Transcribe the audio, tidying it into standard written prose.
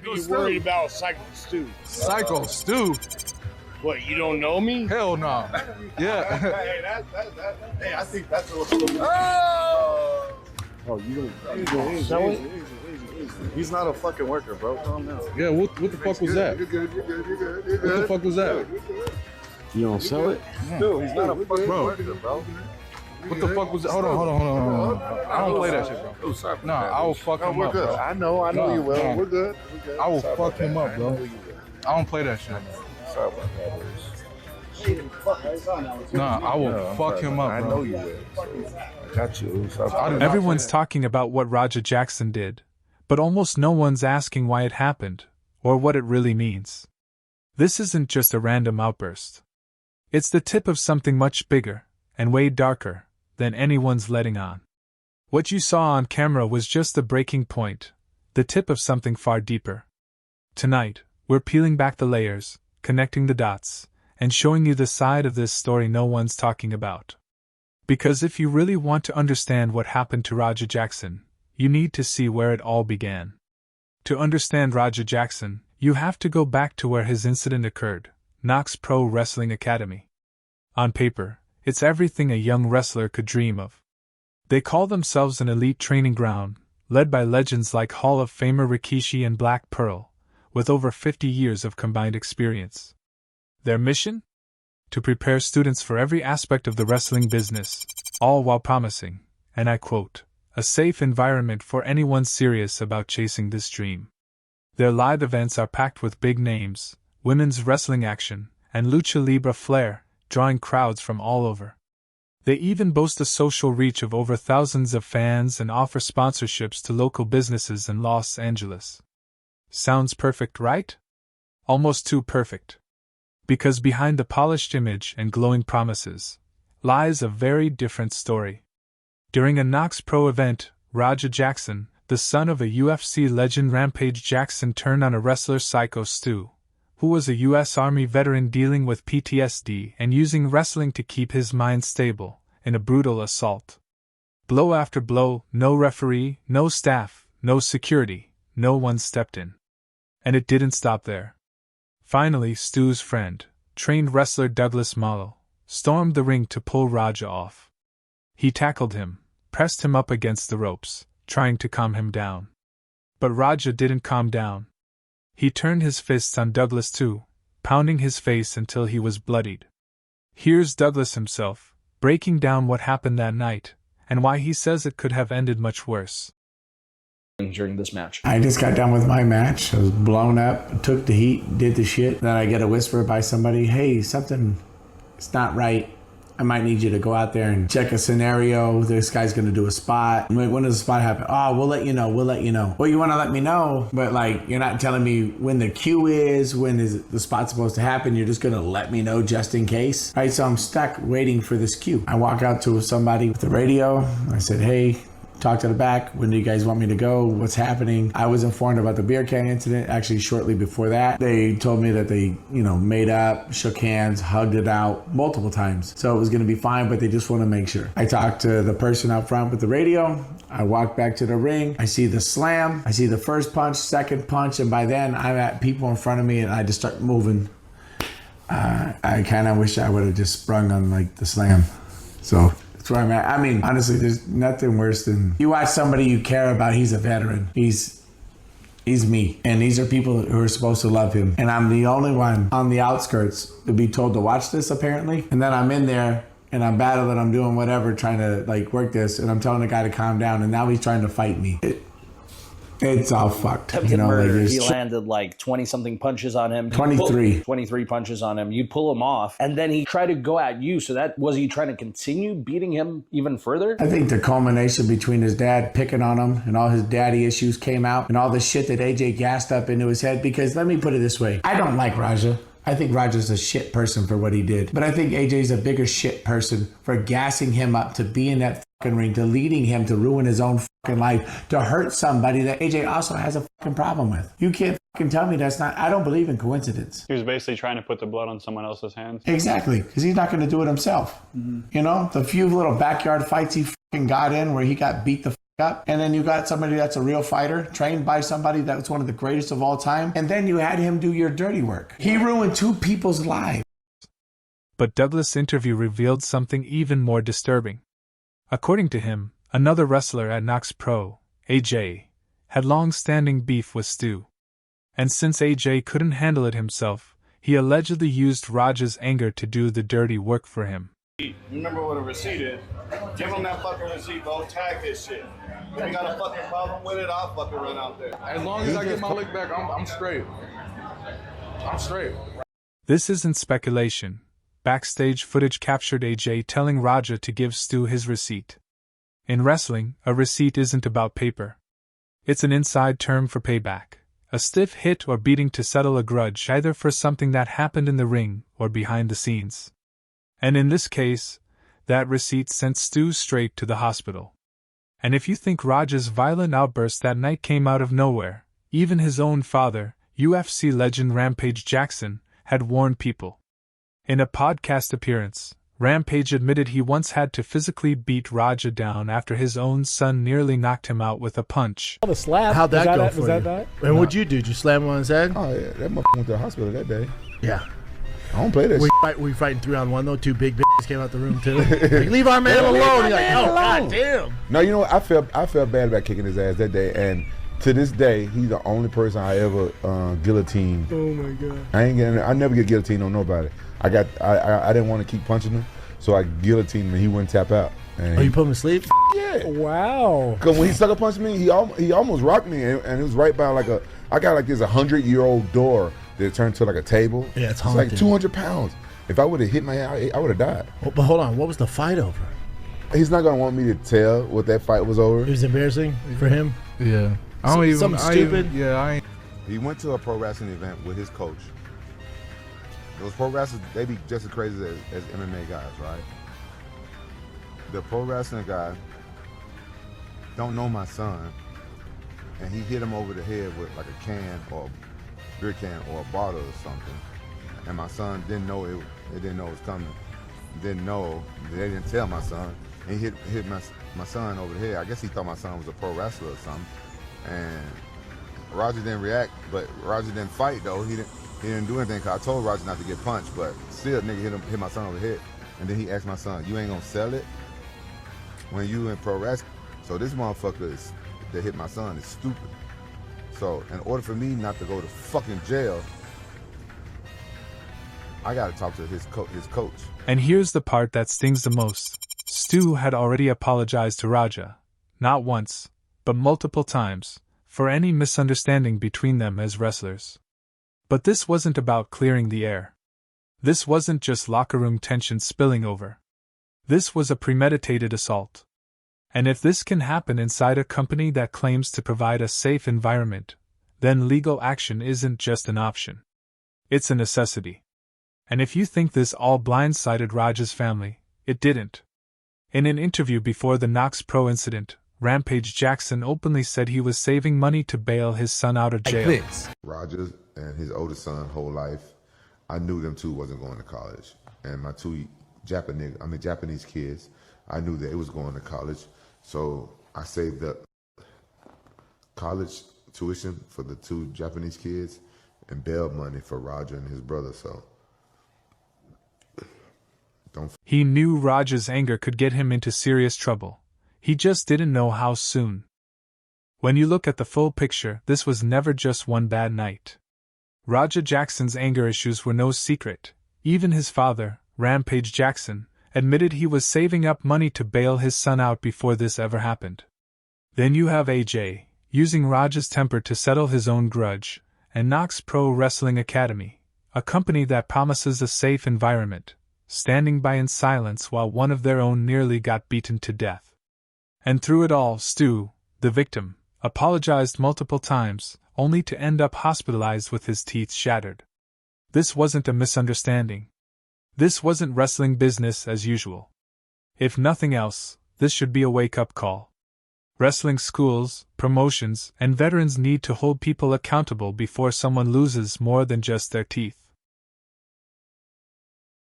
You worried about Psycho Stu? Psycho Stu? What, you don't know me? Hell no. Yeah. Hey, I think that's a little... Oh, you don't sell it? He's not a fucking worker, bro. Calm down. Yeah, what the fuck was that? You're good. What the fuck was that? You don't sell it? Dude, he's not a fucking Bro. worker, bro. What the fuck was that? Hold on. I don't play that shit, bro. Oh, sorry. Nah, I will fuck him we're up, good. bro. I know you will. Nah. We're good. I will Sorry fuck about him that. up, bro. I know you will. I don't play that shit. Sorry about that. Nah, I will fuck him up, I bro. know you will. So, I got you. Sorry about that. Everyone's talking about what Raja Jackson did, but almost no one's asking why it happened, or what it really means. This isn't just a random outburst. It's the tip of something much bigger, and way darker, than anyone's letting on. What you saw on camera was just the breaking point, the tip of something far deeper. Tonight, we're peeling back the layers, connecting the dots, and showing you the side of this story no one's talking about. Because if you really want to understand what happened to Raja Jackson, you need to see where it all began. To understand Raja Jackson, you have to go back to where his incident occurred, Knokx Pro Wrestling Academy. On paper, it's everything a young wrestler could dream of. They call themselves an elite training ground, led by legends like Hall of Famer Rikishi and Black Pearl, with over 50 years of combined experience. Their mission? To prepare students for every aspect of the wrestling business, all while promising, and I quote, a safe environment for anyone serious about chasing this dream. Their live events are packed with big names, women's wrestling action, and lucha libre flair, drawing crowds from all over. They even boast a social reach of over thousands of fans and offer sponsorships to local businesses in Los Angeles. Sounds perfect, right? Almost too perfect. Because behind the polished image and glowing promises lies a very different story. During a Knokx Pro event, Raja Jackson, the son of a UFC legend Rampage Jackson, turned on a wrestler Psycho Stu, who was a U.S. Army veteran dealing with PTSD and using wrestling to keep his mind stable, in a brutal assault. Blow after blow, no referee, no staff, no security, no one stepped in. And it didn't stop there. Finally, Stu's friend, trained wrestler Douglas Mallow, stormed the ring to pull Raja off. He tackled him, pressed him up against the ropes, trying to calm him down. But Raja didn't calm down. He turned his fists on Douglas too, pounding his face until he was bloodied. Here's Douglas himself, breaking down what happened that night, and why he says it could have ended much worse. During this match, I just got done with my match. I was blown up, took the heat, did the shit. Then I get a whisper by somebody, hey, something is not right. I might need you to go out there and check a scenario. This guy's going to do a spot. I'm like, when does the spot happen? Oh, we'll let you know. Well, you want to let me know, but like, you're not telling me when the cue is, when is the spot supposed to happen. You're just going to let me know just in case. Right, so I'm stuck waiting for this cue. I walk out to somebody with the radio. I said, hey, talk to the back. When do you guys want me to go? What's happening? I was informed about the beer can incident. Actually, shortly before that, they told me that they, made up, shook hands, hugged it out multiple times. So it was going to be fine, but they just want to make sure. I talked to the person out front with the radio. I walk back to the ring. I see the slam. I see the first punch, second punch. And by then I'm at people in front of me and I just start moving. I kind of wish I would have just sprung on like the slam. So that's where I'm at. I mean, honestly, there's nothing worse than you watch somebody you care about. He's a veteran. He's me. And these are people who are supposed to love him. And I'm the only one on the outskirts to be told to watch this, apparently. And then I'm in there and I'm battling. I'm doing whatever, trying to work this. And I'm telling the guy to calm down. And now he's trying to fight me. It's all fucked. Attempted murder. He landed 20-something punches on him. 23. 23 punches on him. You pull him off, and then he tried to go at you. So was he trying to continue beating him even further? I think the culmination between his dad picking on him and all his daddy issues came out and all the shit that AJ gassed up into his head. Because let me put it this way. I don't like Raja. I think Raja's a shit person for what he did. But I think AJ's a bigger shit person for gassing him up to be in that fucking ring, to leading him to ruin his own fucking life, to hurt somebody that AJ also has a fucking problem with. You can't fucking tell me that's not, I don't believe in coincidence. He was basically trying to put the blood on someone else's hands. Exactly, because he's not going to do it himself. Mm-hmm. The few little backyard fights he fucking got in where he got beat the up, and then you got somebody that's a real fighter, trained by somebody that's one of the greatest of all time, and then you had him do your dirty work. He ruined 2 people's lives. But Douglas' interview revealed something even more disturbing. According to him, another wrestler at Knokx Pro, AJ, had long-standing beef with Stu. And since AJ couldn't handle it himself, he allegedly used Raj's anger to do the dirty work for him. You remember what a receipt is? Give him that fucking receipt, bro. Tag this shit. If you got a fucking problem with it, I'll fucking run out there. As long as I get my lick back, I'm straight. I'm straight. This isn't speculation. Backstage footage captured AJ telling Raja to give Stu his receipt. In wrestling, a receipt isn't about paper. It's an inside term for payback. A stiff hit or beating to settle a grudge either for something that happened in the ring or behind the scenes. And in this case, that receipt sent Stu straight to the hospital. And if you think Raja's violent outburst that night came out of nowhere, even his own father, UFC legend Rampage Jackson, had warned people. In a podcast appearance, Rampage admitted he once had to physically beat Raja down after his own son nearly knocked him out with a punch. The slap. How'd that go for was you? that? And what'd you do? Did you slam him on his head? Oh, yeah. That motherfucker went to the hospital that day. Yeah. I don't play that shit. We fighting 3-on-1 though. 2 big bitches came out the room too. Like, leave our man alone. You're like, oh god damn. No, you know what? I felt bad about kicking his ass that day, and to this day, he's the only person I ever guillotined. Oh my god. I never get guillotined on nobody. I didn't want to keep punching him, so I guillotined him and he wouldn't tap out. And you put him to sleep? Yeah. Wow. Because when he sucker punched me, he almost rocked me, and it was right by I got like this 100-year-old door that turned to like a table. Yeah, it's like haunted. 200 pounds. If I would have hit my head, I would have died. Oh, but hold on, what was the fight over? He's not gonna want me to tell what that fight was over. It was embarrassing for him. Yeah. Something stupid. He went to a pro wrestling event with his coach. Those pro wrestlers, they be just as crazy as MMA guys, right? The pro wrestling guy don't know my son, and he hit him over the head with like a can or a beer can or a bottle or something. And my son didn't know it didn't know it was coming. Didn't know. They didn't tell my son. And he hit my son over the head. I guess he thought my son was a pro wrestler or something. And Roger didn't react, but Roger didn't fight though. He didn't do anything because I told Roger not to get punched, but still nigga hit my son over the head. And then he asked my son, you ain't gonna sell it when you in pro wrestling? So this motherfucker that hit my son is stupid. So in order for me not to go to fucking jail, I gotta talk to his coach. And here's the part that stings the most. Stu had already apologized to Raja, not once, but multiple times, for any misunderstanding between them as wrestlers. But this wasn't about clearing the air. This wasn't just locker room tension spilling over. This was a premeditated assault. And if this can happen inside a company that claims to provide a safe environment, then legal action isn't just an option. It's a necessity. And if you think this all blindsided Raja's family, it didn't. In an interview before the Knokx Pro incident, Rampage Jackson openly said he was saving money to bail his son out of jail. Raja and his oldest son, whole life, I knew them two wasn't going to college. And my two Japanese kids, I knew that it was going to college. So I saved up college tuition for the two Japanese kids and bail money for Raja and his brother. So he knew Raja's anger could get him into serious trouble. He just didn't know how soon. When you look at the full picture, this was never just one bad night. Raja Jackson's anger issues were no secret. Even his father, Rampage Jackson, admitted he was saving up money to bail his son out before this ever happened. Then you have AJ, using Raja's temper to settle his own grudge, and Knokx Pro Wrestling Academy, a company that promises a safe environment, standing by in silence while one of their own nearly got beaten to death. And through it all, Stu, the victim, apologized multiple times, only to end up hospitalized with his teeth shattered. This wasn't a misunderstanding. This wasn't wrestling business as usual. If nothing else, this should be a wake-up call. Wrestling schools, promotions, and veterans need to hold people accountable before someone loses more than just their teeth.